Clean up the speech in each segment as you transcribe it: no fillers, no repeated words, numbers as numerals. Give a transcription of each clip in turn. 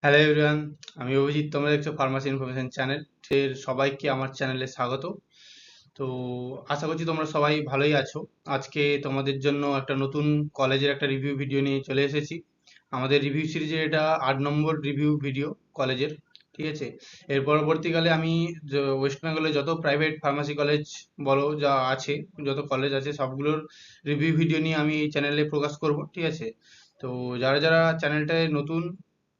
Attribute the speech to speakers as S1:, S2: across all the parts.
S1: Hello everyone, আমি অভিজিৎ। তোমরা দেখছো ফার্মাসি ইনফরমেশন চ্যানেল। এর সবাইকে আমার চ্যানেলে স্বাগত। তো আশা করছি তোমরা সবাই ভালোই আছো। আজকে তোমাদের জন্য একটা নতুন কলেজের একটা রিভিউ ভিডিও নিয়ে চলে এসেছি। আমাদের রিভিউ সিরিজের এটা 8 নম্বর রিভিউ ভিডিও কলেজের। ঠিক আছে, এর পরবর্তীকালে আমি ওয়েস্ট বেঙ্গলে যত প্রাইভেট ফার্মাসি কলেজ বলো যা আছে, যত কলেজ আছে সবগুলোর রিভিউ ভিডিও নিয়ে আমি এই চ্যানেলে প্রকাশ করব। ঠিক আছে, তো যারা যারা চ্যানেলটায় নতুন,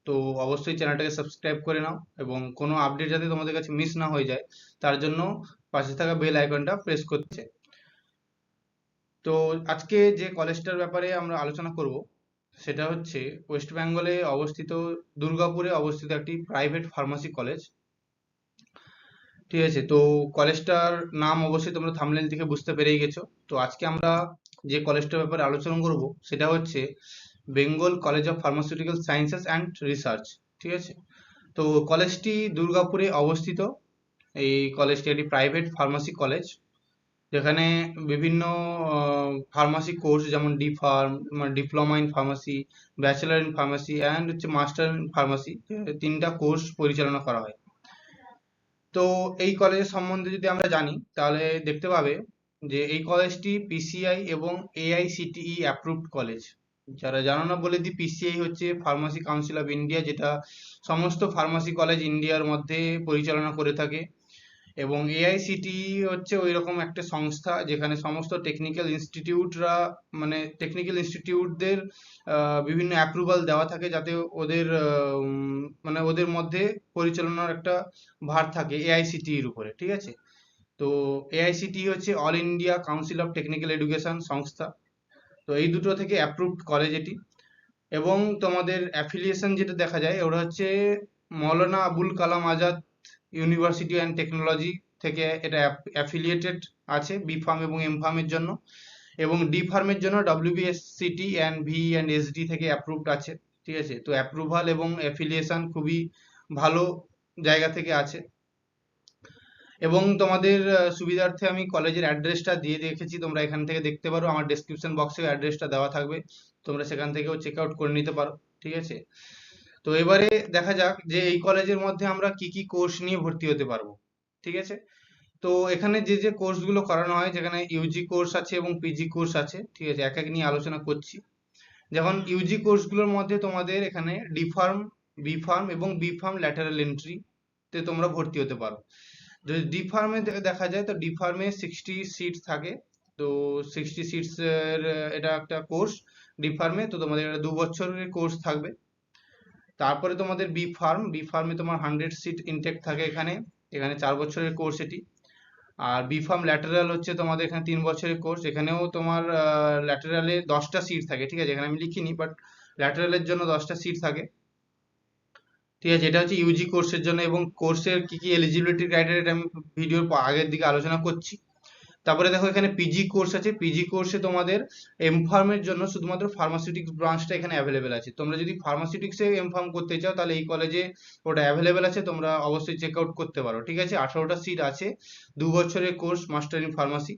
S1: তো অবশ্যই চ্যানেলটাকে সাবস্ক্রাইব করে নাও এবং কোনো আপডেট যাতে তোমাদের কাছে মিস না হয়ে যায় তার জন্য পাশে থাকা বেল আইকনটা প্রেস করছে। তো আজকে যে কলেজটার ব্যাপারে আমরা আলোচনা করব সেটা হচ্ছে ওয়েস্ট বেঙ্গলে অবস্থিত, দুর্গাপুরে অবস্থিত একটি প্রাইভেট ফার্মাসি কলেজ। ঠিক আছে, তো কলেজটার নাম অবশ্যই তোমরা থাম্বনেল থেকে বুঝতে পেরেই গেছো। তো আজকে আমরা যে কলেজটার ব্যাপারে আলোচনা করব সেটা হচ্ছে Bengal college of pharmaceutical sciences and research. ঠিক আছে, তো কলেজটি দুর্গাপুরে অবস্থিত। এই কলেজটি একটি প্রাইভেট ফার্মাসি কলেজ, যেখানে বিভিন্ন ফার্মাসি কোর্স যেমন D farm, diploma in pharmacy, bachelor in pharmacy and হচ্ছে মাস্টার ইন ফার্মাসি, তিনটা কোর্স পরিচালনা করা হয়। তো এই কলেজের সম্বন্ধে যদি আমরা জানি তাহলে দেখতে পাবে যে এই কলেজটি পিসিআই এবং এআইসিটিই অ্যাপ্রুভড কলেজ। যারা জানো না বলে দিই, পিসিআই হচ্ছে ফার্মাসি কাউন্সিল অফ ইন্ডিয়া, যেটা সমস্ত ফার্মাসি কলেজ ইন্ডিয়ার মধ্যে পরিচালনা করে থাকে। এবং এআইসিটিই হচ্ছে ওই রকম একটা সংস্থা যেখানে সমস্ত টেকনিক্যাল ইনস্টিটিউটরা, মানে টেকনিক্যাল ইনস্টিটিউটদের বিভিন্ন অ্যাপ্রুভাল দেওয়া থাকে যাতে ওদের মানে ওদের মধ্যে পরিচালনার একটা ভার থাকে এআইসিটিইর উপরে। ঠিক আছে, তো এআইসিটিই হচ্ছে all India council of technical education সংস্থা। তো এই দুটো থেকে অ্যাপ্রুভড কলেজ এটি। এবং তোমাদের অ্যাফিলিয়েশন যেটা দেখা যায় ওরা হচ্ছে Maulana Abul Kalam Azad university and technology থেকে এটা অ্যাফিলিয়েটেড আছে বি ফার্ম এবং এম ফার্মের জন্য। এবং ডি ফার্মের জন্য ডব্লিউবিএসসিটি অ্যান্ড ভি অ্যান্ড এসডি থেকে অ্যাপ্রুভড আছে। ঠিক আছে, তো অ্যাপ্রুভাল এবং অ্যাফিলিয়েশন খুবই ভালো জায়গা থেকে আছে। এবং তোমাদের সুবিধার্থে আমি কলেজের অ্যাড্রেসটা দিয়ে রেখেছি, তোমরা এখান থেকে দেখতে পারো। আমার ডেসক্রিপশন বক্সে অ্যাড্রেসটা দেওয়া থাকবে, তোমরা সেখান থেকেও চেক আউট করে নিতে পারো। ঠিক আছে, তো এবারে দেখা যাক যে এই কলেজের মধ্যে আমরা কি কি কোর্স নিয়ে ভর্তি হতে পারবো। ঠিক আছে, তো এখানে যে যে কোর্সগুলো করানো হয়, যেখানে ইউজি কোর্স আছে এবং পিজি কোর্স আছে। ঠিক আছে, এক এক নিয়ে আলোচনা করছি। যেমন ইউজি কোর্সগুলোর মধ্যে তোমাদের এখানে ডি ফার্ম, বি ফার্ম এবং বি ফার্ম ল্যাটারাল এন্ট্রি তে তোমরা ভর্তি হতে পারো। যদি ডি ফার্মে দেখা যায় তো ডি ফার্মে 60 সিটস থাকে। তো 60 সিটস এর এটা একটা কোর্স ডি ফার্মে। তো তোমাদের এটা 2 বছরের কোর্স থাকবে। তারপরে তোমাদের বি ফার্ম, বি ফার্মে তোমার 100 সিট ইনটেক থাকে এখানে। এখানে 4 বছরের কোর্স এটি। আর বি ফার্ম ল্যাটেরাল হচ্ছে তোমাদের এখানে 3 বছরের কোর্স। এখানেও তোমার ল্যাটেরালে 10টা সিট থাকে। ঠিক আছে, এখানে আমি লিখিনি, বাট ল্যাটেরালের জন্য 10টা সিট থাকে। ঠিক আছে, এটা হচ্ছে ইউজি কোর্সের জন্য। এবং কোর্সের কি কি এলিজিবিলিটি ক্রাইটেরিয়া আমি ভিডিওর আগের দিকে আলোচনা করছি। তারপরে দেখো এখানে পিজি কোর্স আছে। পিজি কোর্সে তোমাদের এম ফার্মের জন্য শুধুমাত্র ফার্মাসিউটিক্স ব্রাঞ্চটা এখানে অ্যাভেলেবেল আছে। তোমরা যদি ফার্মাসিউটিক্সে এম ফার্ম করতে চাও তাহলে এই কলেজে ওটা অ্যাভেলেবেল আছে, তোমরা অবশ্যই চেক আউট করতে পারো। ঠিক আছে, 18টা সিট আছে। 2 বছরের কোর্স মাস্টার ইন ফার্মাসি,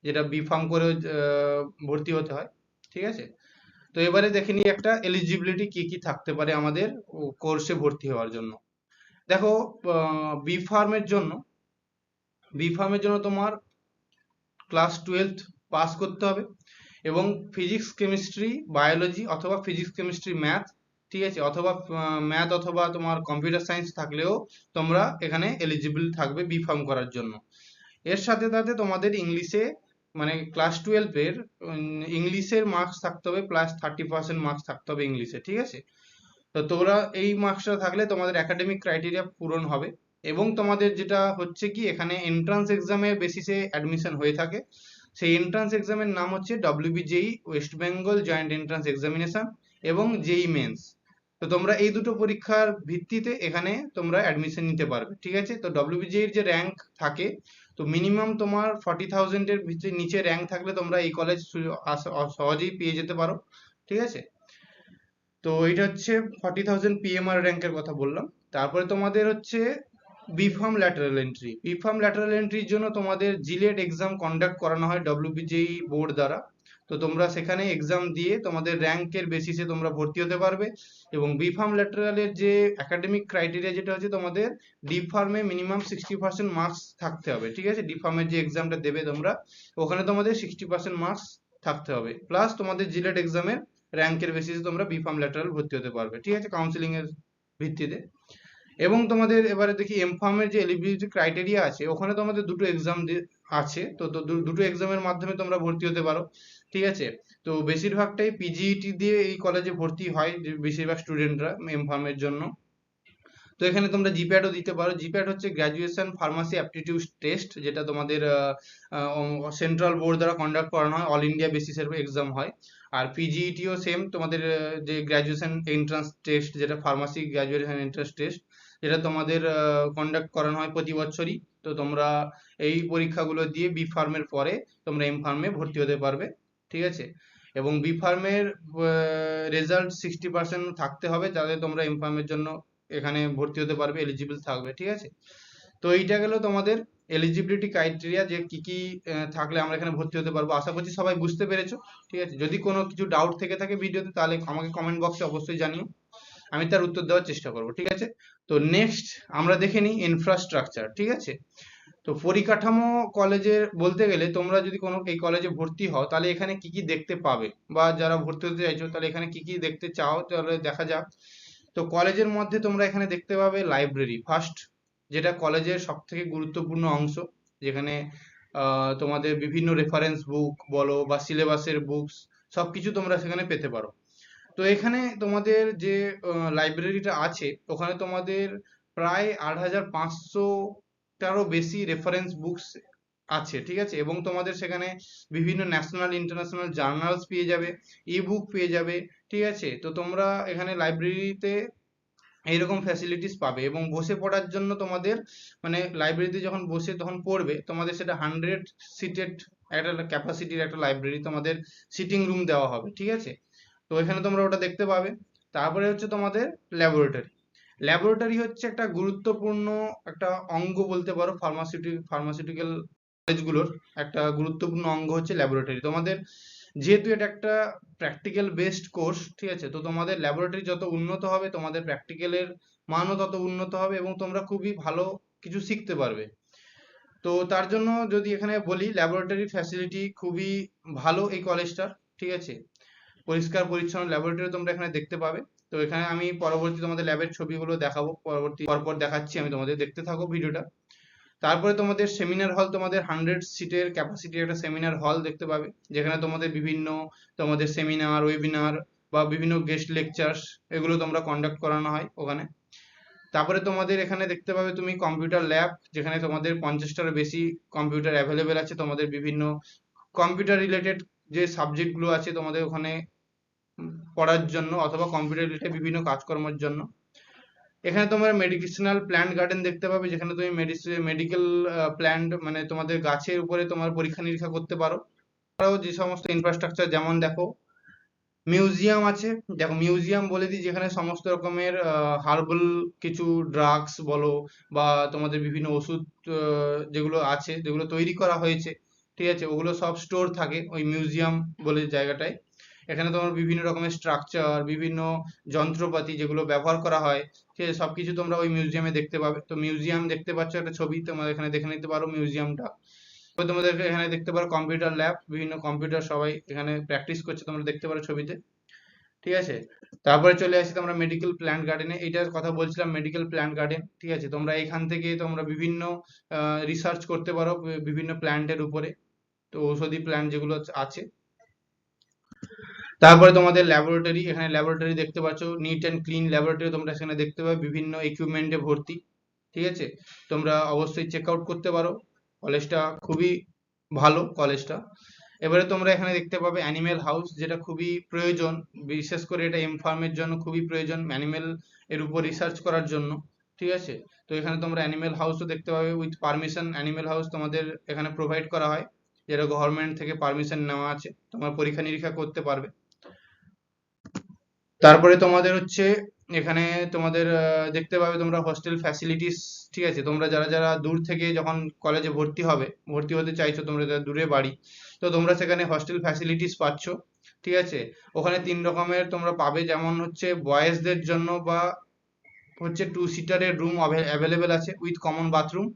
S1: যেটা বি ফার্ম করেও ভর্তি হতে হয়। ঠিক আছে, তো এবারে দেখে নিই একটা এলিজিবিলিটি কি কি থাকতে পারে আমাদের কোর্সে ভর্তি হওয়ার জন্য। দেখো, বি ফার্মের জন্য বি ফার্মের জন্য তোমার ক্লাস 12 পাস করতে হবে এবং ফিজিক্স কেমিস্ট্রি বায়োলজি অথবা ফিজিক্স কেমিস্ট্রি ম্যাথ, ঠিক আছে, অথবা ম্যাথ অথবা তোমার কম্পিউটার সায়েন্স থাকলেও তোমরা এখানে এলিজিবল থাকবে বি ফার্ম করার জন্য। এর সাথে সাথে তোমাদের ইংলিশে, মানে ক্লাস 12 এর ইংলিশের মার্কস থাকতে হবে, +30% মার্কস থাকতে হবে ইংলিশে। ঠিক আছে, তো তোমরা এই মার্কসটা থাকলে তোমাদের একাডেমিক ক্রাইটেরিয়া পূরণ হবে। এবং তোমাদের যেটা হচ্ছে কি, এখানে এন্ট্রান্স এক্সামের বেসিসে অ্যাডমিশন হয়ে থাকে। সেই এন্ট্রান্স এক্সামের নাম হচ্ছে WBJEE, West Bengal joint entrance examination, এবং জেই মেন্স। তো তোমরা এই দুটো পরীক্ষার ভিত্তিতে এখানে তোমরা অ্যাডমিশন নিতে পারবে। ঠিক আছে, তো ডব্লিউবিজেই এর যে র্যাঙ্ক থাকে, তো মিনিমাম তোমার 40,000-এর ভিতরে নিচে র্যাঙ্ক থাকলে তোমরা এই কলেজ সহজেই পেয়ে যেতে পারো। ঠিক আছে, তো এটা হচ্ছে 40,000 পিএমআর র্যাঙ্কের কথা বললাম। তারপরে তোমাদের হচ্ছে B Pharm lateral entry. B Pharm lateral এন্ট্রির জন্য তোমাদের জিলেট এক্সাম কন্ডাক্ট করানো হয় ডব্লিউবিজেই বোর্ড দ্বারা। তো তোমরা সেখানে এক্সাম দিয়ে তোমাদের র্যাঙ্কের বেসিসে তোমরা ভর্তি হতে পারবে। এবং বি ফার্ম ল্যাটারালের যে একাডেমিক ক্রাইটেরিয়া যেটা হচ্ছে তোমাদের ডি ফার্মে মিনিমাম 60% মার্কস থাকতে হবে, ঠিক আছে। ডি ফার্মের যে এক্সামটা দেবে তোমরা, ওখানে তোমাদের 60% মার্কস থাকতে হবে, প্লাস তোমাদের জিলেট এক্সামের র্যাঙ্কের বেসিসে তোমরা বি ফার্ম ল্যাটারাল ভর্তি হতে পারবে, ঠিক আছে, কাউন্সিলিং এর ভিত্তিতে। এবং তোমাদের এবারে দেখি এম ফার্মের যে এলিজিবিলিটি ক্রাইটেরিয়া আছে, ওখানে তোমাদের দুটো এক্সাম আছে, তো দুটো এক্সামের মাধ্যমে তোমরা ভর্তি হতে পারো, ঠিক আছে। তো বেশিরভাগটাই পিজিইটি দিয়ে এই কলেজে ভর্তি হয় যে বেশিরভাগ স্টুডেন্টরা এম ফার্মের জন্য। তো এখানে তোমরা জিপ্যাটও দিতে পারো। জিপ্যাট হচ্ছে গ্র্যাজুয়েশন ফার্মাসি অ্যাপটিটিউড টেস্ট, যেটা তোমাদের সেন্ট্রাল বোর্ড দ্বারা কন্ডাক্ট করানো হয়, অল ইন্ডিয়া বেসিসের এক্সাম হয়। আর পিজিইটিও সেম, তোমাদের যে গ্র্যাজুয়েশন এন্ট্রান্স টেস্ট, যেটা ফার্মাসি গ্র্যাজুয়েশন এন্ট্রান্স টেস্ট, যেটা তোমাদের কন্ডাক্ট করানো হয় প্রতি বছরই। তো তোমরা এই পরীক্ষাগুলো দিয়ে বি ফার্মের পরে তোমরা এম ফার্মে ভর্তি হতে পারবে, ঠিক আছে। এবং বি ফার্মের রেজাল্ট 60% থাকতে হবে, যাতে তোমরা এম ফার্মের জন্য এখানে ভর্তি হতে পারবে, এলিজিবল থাকবে, ঠিক আছে। তো এইটা গেল তোমাদের এলিজিবিলিটি ক্রাইটেরিয়া, যে কি কি থাকলে আমরা এখানে ভর্তি হতে পারবো। আশা করছি সবাই বুঝতে পেরেছো, ঠিক আছে। যদি কোনো কিছু ডাউট থেকে থাকে ভিডিওতে, তাহলে আমাকে কমেন্ট বক্সে অবশ্যই জানিও, আমি তার উত্তর দেওয়ার চেষ্টা করবো, ঠিক আছে। তো নেক্সট আমরা দেখে নিই ইনফ্রাস্ট্রাকচার, ঠিক আছে। তো পরিকাঠামো কলেজের বলতে গেলে, তোমরা যদি কোনো এই কলেজে ভর্তি হও, তাহলে এখানে কি কি দেখতে পাবে, বা যারা ভর্তি হতে চাইছো তাহলে এখানে কি কি দেখতে চাও, তাহলে দেখা যাক। তো কলেজের মধ্যে তোমরা এখানে দেখতে পাবে লাইব্রেরি ফার্স্ট, যেটা কলেজের সব থেকে গুরুত্বপূর্ণ অংশ, যেখানে তোমাদের বিভিন্ন রেফারেন্স বুক বলো বা সিলেবাসের বুকস, সবকিছু তোমরা সেখানে পেতে পারো। তো এখানে তোমাদের যে লাইব্রেরিটা আছে, ওখানে তোমাদের প্রায় 8500টারও বেশি রেফারেন্স বুকস আছে, ঠিক আছে। এবং তোমাদের সেখানে বিভিন্ন ন্যাশনাল ইন্টারন্যাশনাল জার্নালস পেয়ে যাবে, ই বুক পেয়ে যাবে, ঠিক আছে। তো তোমরা এখানে লাইব্রেরিতে এইরকম ফ্যাসিলিটিস পাবে। এবং বসে পড়ার জন্য তোমাদের, মানে লাইব্রেরিতে যখন বসে তখন পড়বে, তোমাদের সেটা 100 সিটেড একটা ক্যাপাসিটির একটা লাইব্রেরি, তোমাদের সিটিং রুম দেওয়া হবে, ঠিক আছে। তো এখানে তোমরা ওটা দেখতে পাবে। তারপরে হচ্ছে তোমাদের ল্যাবরেটরি। ল্যাবরেটরি হচ্ছে একটা গুরুত্বপূর্ণ একটা অঙ্গ বলতে পারো, ফার্মাসিউটিক্যাল কলেজগুলোর একটা গুরুত্বপূর্ণ অঙ্গ হচ্ছে ল্যাবরেটরি। তোমাদের যেহেতু এটা একটা প্র্যাকটিক্যাল বেসড কোর্স, ঠিক আছে, তো তোমাদের ল্যাবরেটরি যত উন্নত হবে, তোমাদের প্র্যাকটিক্যালের মানও তত উন্নত হবে, এবং তোমরা খুবই ভালো কিছু শিখতে পারবে। তো তার জন্য যদি এখানে বলি, ল্যাবরেটরি ফ্যাসিলিটি খুবই ভালো এই কলেজটার, ঠিক আছে। পরিষ্কার পরিচ্ছন্ন ল্যাবরেটরি তোমরা এখানে দেখতে পাবে। তো এখানে আমি পরবর্তী তোমাদের ল্যাবের ছবিগুলো দেখাবো, পরপর দেখাচ্ছি আমি তোমাদের, দেখতে থাকো ভিডিওটা। তারপরে তোমাদের সেমিনার হল, তোমাদের 100 সিটের ক্যাপাসিটির একটা সেমিনার হল দেখতে পাবে, যেখানে তোমাদের বিভিন্ন তোমাদের সেমিনার, ওয়েবিনার বা বিভিন্ন গেস্ট লেকচার্স, এগুলো তোমরা কন্ডাক্ট করানো হয় ওখানে। তারপরে তোমাদের এখানে দেখতে পাবে তুমি কম্পিউটার ল্যাব, যেখানে তোমাদের 50টারও বেশি কম্পিউটার অ্যাভেলেবেল আছে, তোমাদের বিভিন্ন কম্পিউটার রিলেটেড যে সাবজেক্টগুলো আছে তোমাদের ওখানে পড়ার জন্য, অথবা কম্পিউটার রিলেটেড বিভিন্ন কাজকর্মের জন্য। এখানে তোমরা মেডিকেশনাল প্ল্যান্ট গার্ডেন দেখতে পাবে, যেখানে তুমি মেডিকেল প্ল্যান্ট, মানে তোমাদের গাছের উপরে তোমার পরীক্ষা নিরীক্ষা করতে পারো। এছাড়াও যে সমস্ত ইনফ্রাস্ট্রাকচার, যেমন দেখো মিউজিয়াম আছে। দেখো মিউজিয়াম বলে দিই, যেখানে সমস্ত রকমের হার্বাল কিছু ড্রাগস বলো, বা তোমাদের বিভিন্ন ওষুধ যেগুলো আছে, যেগুলো তৈরি করা হয়েছে, ঠিক আছে, ওগুলো সব স্টোর থাকে ওই মিউজিয়াম বলে জায়গাটায়। এখানে তোমার বিভিন্ন রকমের স্ট্রাকচার, বিভিন্ন যন্ত্রপাতি যেগুলো ব্যবহার করা হয়, ঠিক আছে, সবকিছু তোমরা ওই মিউজিয়ামে দেখতে পাবে। তো মিউজিয়াম দেখতে পাচ্ছ একটা ছবি, তোমরা এখানে দেখে নিতে পারো মিউজিয়ামটা। তোমাদের এখানে দেখতে পারো কম্পিউটার ল্যাব, বিভিন্ন কম্পিউটার সবাই এখানে প্র্যাকটিস করছে, তোমরা দেখতে পারো ছবিতে, ঠিক আছে। তারপরে চলে আসি তোমরা মেডিকেল প্ল্যান্ট গার্ডেনে। এইটার কথা বলছিলাম, মেডিকেল প্ল্যান্ট গার্ডেন, ঠিক আছে। তোমরা এখান থেকে তোমরা বিভিন্ন রিসার্চ করতে পারো বিভিন্ন প্ল্যান্টের উপরে, তো ঔষধি প্ল্যান্ট যেগুলো আছে। তারপরে তোমাদের ল্যাবরেটরি, এখানে ল্যাবরেটরি দেখতে পাচ্ছ, নিট অ্যান্ড ক্লিন ল্যাবরেটরি তোমরা সেখানে দেখতে পাবে, বিভিন্ন ইকুইপমেন্টে ভর্তি, ঠিক আছে। তোমরা অবশ্যই চেক আউট করতে পারো, কলেজটা খুবই ভালো কলেজটা। এবারে তোমরা এখানে দেখতে পাবে অ্যানিমেল হাউস, যেটা খুবই প্রয়োজন, বিশেষ করে এটা এম ফার্মের জন্য খুবই প্রয়োজন, অ্যানিমেল এর উপর রিসার্চ করার জন্য, ঠিক আছে। তো এখানে তোমরা অ্যানিমেল হাউসও দেখতে পাবে উইথ পারমিশন। অ্যানিমেল হাউস তোমাদের এখানে প্রোভাইড করা হয়, যেটা গভর্নমেন্ট থেকে পারমিশন নেওয়া আছে, তোমার পরীক্ষা নিরীক্ষা করতে পারবে। তারপরে তোমাদের হচ্ছে এখানে তোমাদের দেখতে পাবে তোমরা হোস্টেল ফ্যাসিলিটিস। ঠিক আছে, তোমরা যারা যারা দূর থেকে যখন কলেজে ভর্তি হতে চাইছো, তোমরা যারা দূরে বাড়ি, তো তোমরা সেখানে হোস্টেল ফ্যাসিলিটিস পাচ্ছ। ঠিক আছে, ওখানে 3 রকমের তোমরা পাবে, যেমন হচ্ছে বয়েজদের জন্য বা হচ্ছে 2 সিটারের রুম অ্যাভেলেবেল আছে উইথ কমন বাথরুম,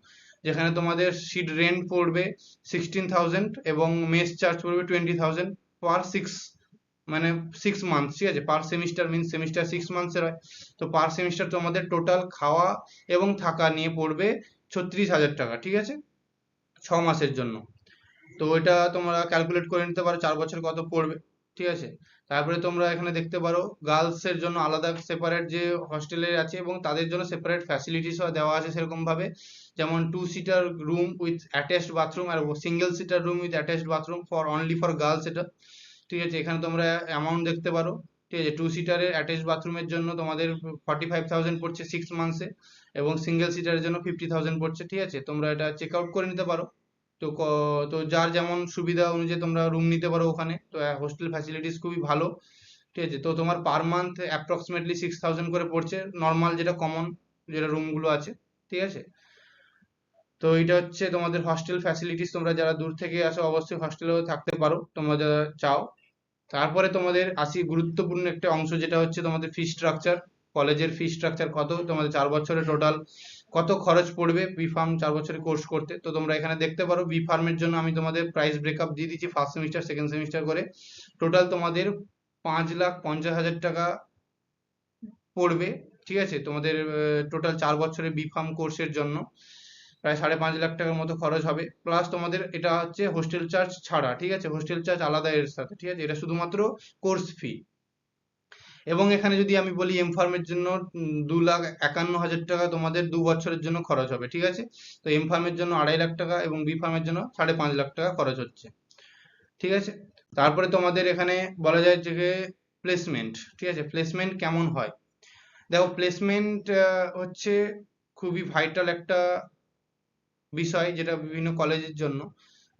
S1: যেখানে তোমাদের সিট রেন্ট পড়বে 16,000 এবং মেস চার্জ পড়বে 20,000 পার 6 মান্থ। ঠিক আছে, পার সেমিস্টার মিনস সেমিস্টার 6 মান্থসের হয়, তো পার সেমিস্টার তোমাদের টোটাল খাওয়া এবং থাকা নিয়ে পড়বে 36,000 টাকা। ঠিক আছে, 6 মাসের জন্য। তো এটা তোমরা ক্যালকুলেট করে নিতে পারো 4 বছর কত পড়বে। ঠিক আছে, তারপরে তোমরা এখানে দেখতে পারো গার্লস এর জন্য আলাদা সেপারেট যে হস্টেলে আছে এবং তাদের জন্য সেপারেট ফ্যাসিলিটিসও দেওয়া আছে সেরকম ভাবে, যেমন 2 seater room with attached bathroom আর single seater room with attached bathroom for only for girls এটা। ঠিক আছে, এখানে তোমরা অ্যামাউন্ট দেখতে পারো। ঠিক আছে, 2 সিটারের অ্যাটাচ বাথরুমের জন্য তোমাদের 45,000 পড়ছে 6 মান্থসে, এবং সিঙ্গেল সিটারের জন্য 50,000 পড়ছে। ঠিক আছে, তোমরা এটা চেক আউট করে নিতে পারো। তো তো যার যেমন সুবিধা অনুযায়ী তোমরা রুম নিতে পারো ওখানে। তো হোস্টেল ফ্যাসিলিটিস খুবই ভালো। ঠিক আছে, তো তোমার পার মান্থ অ্যাপ্রক্সিমেটলি 6,000 করে পড়ছে নর্মাল যেটা কমন যেটা রুমগুলো আছে। ঠিক আছে, তো এটা হচ্ছে তোমাদের হস্টেল ফ্যাসিলিটিস। তোমরা যারা দূর থেকে আসো অবশ্যই হস্টেলেও থাকতে পারো তোমরা যারা চাও। তারপরে তোমাদের আসি গুরুত্বপূর্ণ একটা অংশ, যেটা হচ্ছে তোমাদের ফি স্ট্রাকচার। কলেজের ফি স্ট্রাকচার কত, তোমাদের 4 বছরে টোটাল কত খরচ পড়বে বি ফার্ম 4 বছরের কোর্স করতে। তো তোমরা এখানে দেখতে পারো বি ফার্মের জন্য আমি তোমাদের প্রাইস ব্রেকআপ দিয়ে দিচ্ছি ফার্স্ট সেমিস্টার সেকেন্ড সেমিস্টার করে। টোটাল তোমাদের 5,50,000 টাকা পড়বে। ঠিক আছে, তোমাদের টোটাল 4 বছরের বি ফার্ম কোর্সের জন্য প্রায় 5.5 লাখ টাকার মতো খরচ হবে। প্লাস তোমাদের এটা হচ্ছে হোস্টেল চার্জ ছাড়া। ঠিক আছে, হোস্টেল চার্জ আলাদা এর সাথে। ঠিক আছে, এটা শুধুমাত্র কোর্স ফি। এবং এখানে যদি আমি বলি এম ফার্মের জন্য 2,51,000 টাকা তোমাদের 2 বছরের জন্য খরচ হবে। ঠিক আছে, তো এম ফার্মের জন্য 2.5 লাখ টাকা এবং বি ফার্মের জন্য 5.5 লাখ টাকা খরচ হচ্ছে। ঠিক আছে, তারপরে তোমাদের এখানে বলা যায় যে প্লেসমেন্ট। ঠিক আছে, প্লেসমেন্ট কেমন হয়? দেখো, প্লেসমেন্ট হচ্ছে খুবই ভাইটাল একটা বিষয় যেটা বিভিন্ন কলেজের জন্য।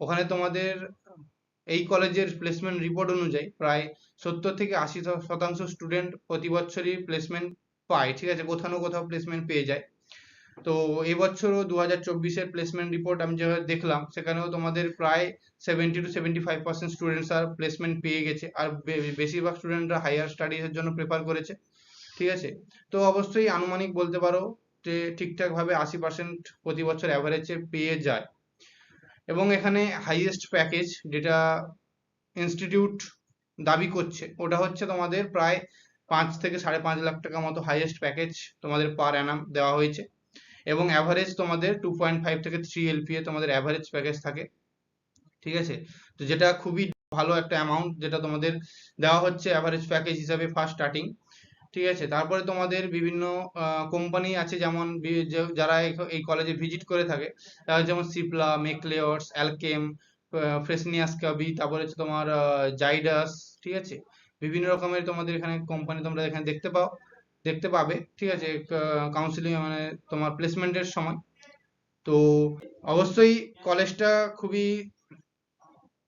S1: ওখানে তোমাদের এই কলেজের প্লেসমেন্ট রিপোর্ট অনুযায়ী প্রায় 70 থেকে 80% স্টুডেন্ট প্রতি বছরই প্লেসমেন্ট পায়। ঠিক আছে, কোথাও না কোথাও প্লেসমেন্ট পেয়ে যায়। তো এবছরও 2024-এর প্লেসমেন্ট রিপোর্ট আমি যেভাবে দেখলাম, সেখানেও তোমাদের প্রায় 70 to 75% স্টুডেন্টস আর প্লেসমেন্ট পেয়ে গেছে। আর বেশিরভাগ স্টুডেন্টরা হায়ার স্টাডিজের জন্য প্রেফার করেছে। ঠিক আছে, তো অবশ্যই আনুমানিক বলতে পারো যে ঠিকঠাক ভাবে 80% প্রতি বছর অ্যাভারেজে পেয়ে যায়। এবং এখানে হাইয়েস্ট প্যাকেজ যেটা ইনস্টিটিউট দাবি করছে, ওটা হচ্ছে তোমাদের প্রায় 5 থেকে 5.5 লাখ টাকা মতো হাইয়েস্ট প্যাকেজ তোমাদের পার অ্যানাম দেওয়া হয়েছে। এবং অ্যাভারেজ তোমাদের 2.5 থেকে 3 এলপিএ তোমাদের অ্যাভারেজ প্যাকেজ থাকে। ঠিক আছে, তো যেটা খুবই ভালো একটা অ্যামাউন্ট যেটা তোমাদের দেওয়া হচ্ছে অ্যাভারেজ প্যাকেজ হিসাবে ফার্স্ট স্টার্টিং। ঠিক আছে, তারপরে তোমাদের বিভিন্ন কোম্পানি আছে, যেমন যারা এই কলেজে ভিজিট করে থাকে, তারা যেমন সিপলা, মেকলেয়ার্স, অ্যালকেম, ফ্রেসনিয়াস কাবি, তারপরে হচ্ছে তোমার জাইডাস। ঠিক আছে, বিভিন্ন রকমের তোমাদের এখানে কোম্পানি তোমরা এখানে দেখতে পাবে। ঠিক আছে, কাউন্সিলিং মানে তোমার প্লেসমেন্টের সময়। তো অবশ্যই কলেজটা খুবই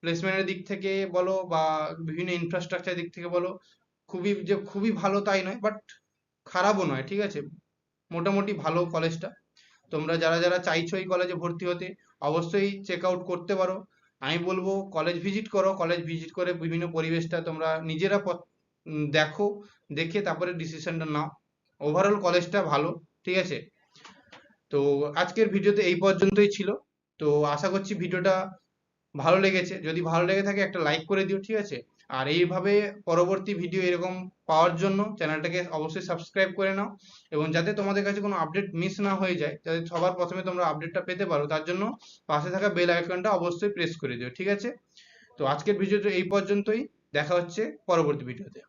S1: প্লেসমেন্টের দিক থেকে বলো বা বিভিন্ন ইনফ্রাস্ট্রাকচার দিক থেকে বলো, খুবই ভালো তাই নয়, বাট খারাপও নয়। ঠিক আছে, মোটামুটি ভালো কলেজটা। তোমরা যারা যারা চাইছো এই কলেজে ভর্তি হতে, অবশ্যই চেক আউট করতে পারো। আমি বলবো কলেজ ভিজিট করো, কলেজ ভিজিট করে বিভিন্ন পরিবেশটা তোমরা নিজেরা দেখো, দেখে তারপরে ডিসিশনটা নাও। ওভারঅল কলেজটা ভালো। ঠিক আছে, তো আজকের ভিডিওতে এই পর্যন্তই ছিল। তো আশা করছি ভিডিওটা ভালো লেগেছে। যদি ভালো লেগে থাকে একটা লাইক করে দিও। ঠিক আছে, আর এইভাবে পরবর্তী ভিডিও এরকম পাওয়ার জন্য চ্যানেলটাকে অবশ্যই সাবস্ক্রাইব করে নাও, এবং যাতে তোমাদের কাছে কোনো আপডেট মিস না হয়ে যায়, যাতে সবার প্রথমে তোমরা আপডেটটা পেতে পারো, তার জন্য পাশে থাকা বেল আইকনটা অবশ্যই প্রেস করে দিও। ঠিক আছে, তো আজকের ভিডিওটা এই পর্যন্তই। দেখা হচ্ছে পরবর্তী ভিডিওতে।